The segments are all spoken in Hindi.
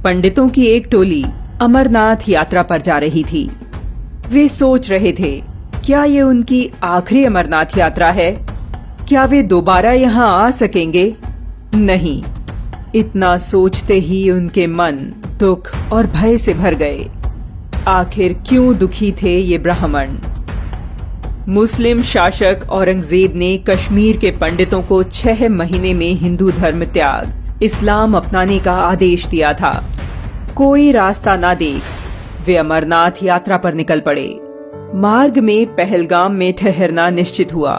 पंडितों की एक टोली अमरनाथ यात्रा पर जा रही थी। वे सोच रहे थे, क्या ये उनकी आखिरी अमरनाथ यात्रा है? क्या वे दोबारा यहाँ आ सकेंगे? नहीं। इतना सोचते ही उनके मन दुख और भय से भर गए। आखिर क्यों दुखी थे ये ब्राह्मण? मुस्लिम शासक औरंगजेब ने कश्मीर के पंडितों को 6 महीने में हिंदू धर्म त्याग, इस्लाम अपनाने का आदेश दिया था। कोई रास्ता ना देख वे अमरनाथ यात्रा पर निकल पड़े। मार्ग में पहलगाम में ठहरना निश्चित हुआ।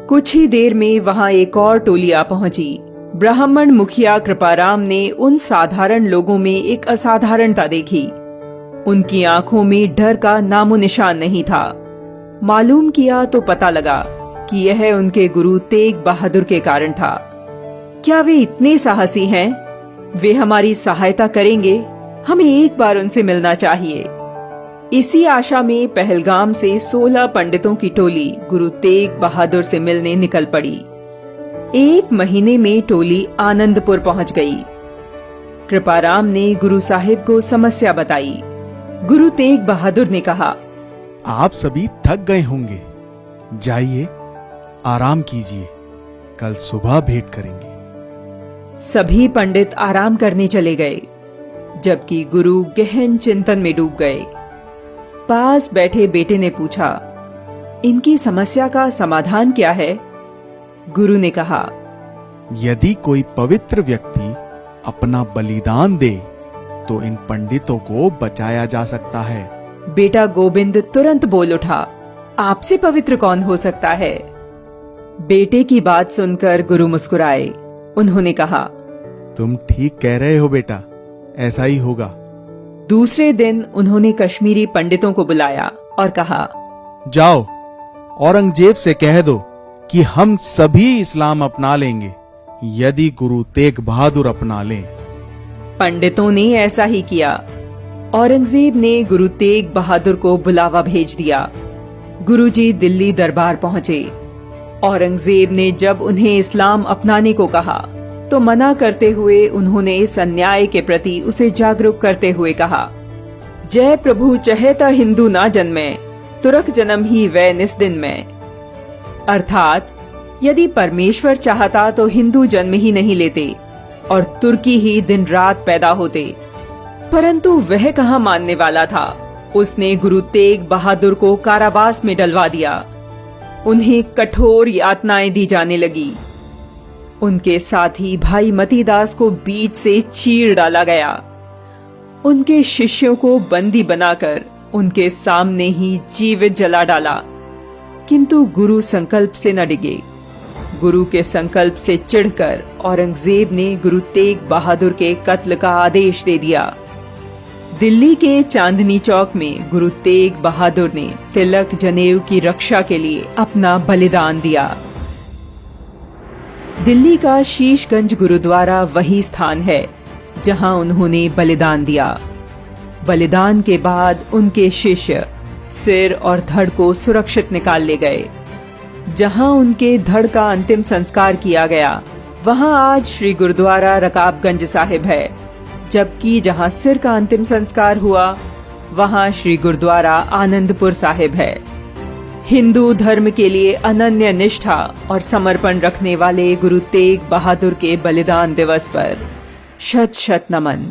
कुछ ही देर में वहां एक और टोली आ पहुंची। ब्राह्मण मुखिया कृपाराम ने उन साधारण लोगों में एक असाधारणता देखी। उनकी आंखों में डर का नामो निशान नहीं था। मालूम किया तो पता लगा कि यह उनके गुरु तेग बहादुर के कारण था। क्या वे इतने साहसी हैं? वे हमारी सहायता करेंगे? हमें एक बार उनसे मिलना चाहिए। इसी आशा में पहलगाम से 16 पंडितों की टोली गुरु तेग बहादुर से मिलने निकल पड़ी। 1 महीने में टोली आनंदपुर पहुंच गई। कृपाराम ने गुरु साहिब को समस्या बताई। गुरु तेग बहादुर ने कहा, आप सभी थक गए होंगे, जाइए आराम कीजिए, कल सुबह भेंट करेंगे। सभी पंडित आराम करने चले गए, जबकि गुरु गहन चिंतन में डूब गए। पास बैठे बेटे ने पूछा, इनकी समस्या का समाधान क्या है? गुरु ने कहा, यदि कोई पवित्र व्यक्ति अपना बलिदान दे तो इन पंडितों को बचाया जा सकता है। बेटा गोविंद तुरंत बोल उठा, आपसे पवित्र कौन हो सकता है? बेटे की बात सुनकर गुरु मुस्कुराए। उन्होंने कहा, तुम ठीक कह रहे हो बेटा, ऐसा ही होगा। दूसरे दिन उन्होंने कश्मीरी पंडितों को बुलाया और कहा, जाओ औरंगजेब से कह दो कि हम सभी इस्लाम अपना लेंगे यदि गुरु तेग बहादुर अपना लें। पंडितों ने ऐसा ही किया। औरंगजेब ने गुरु तेग बहादुर को बुलावा भेज दिया। गुरुजी दिल्ली दरबार पहुंचे। औरंगजेब ने जब उन्हें इस्लाम अपनाने को कहा तो मना करते हुए उन्होंने इस अन्याय के प्रति उसे जागरूक करते हुए कहा, जय प्रभु चहेता हिंदू ना जन्मे, तुरक जन्म ही वै निस्दिन में। अर्थात यदि परमेश्वर चाहता तो हिंदू जन्म ही नहीं लेते और तुर्की ही दिन रात पैदा होते। परंतु वह कहाँ मानने वाला था। उसने गुरु तेग बहादुर को कारावास में डलवा दिया। उन्हें कठोर यातनाएं दी जाने लगी। उनके साथी भाई मतीदास को बीच से चीर डाला गया। उनके शिष्यों को बंदी बनाकर उनके सामने ही जीवित जला डाला। किंतु गुरु संकल्प से न डिगे। गुरु के संकल्प से चिढ़कर औरंगजेब ने गुरु तेग बहादुर के कत्ल का आदेश दे दिया। दिल्ली के चांदनी चौक में गुरु तेग बहादुर ने तिलक जनेऊ की रक्षा के लिए अपना बलिदान दिया। दिल्ली का शीशगंज गुरुद्वारा वही स्थान है जहां उन्होंने बलिदान दिया। बलिदान के बाद उनके शिष्य सिर और धड़ को सुरक्षित निकाल ले गए। जहां उनके धड़ का अंतिम संस्कार किया गया, वहां आज श्री गुरुद्वारा रकाबगंज साहिब है, जबकि जहां सिर का अंतिम संस्कार हुआ, वहां श्री गुरुद्वारा आनंदपुर साहिब है। हिंदू धर्म के लिए अनन्य निष्ठा और समर्पण रखने वाले गुरु तेग बहादुर के बलिदान दिवस पर शत शत नमन।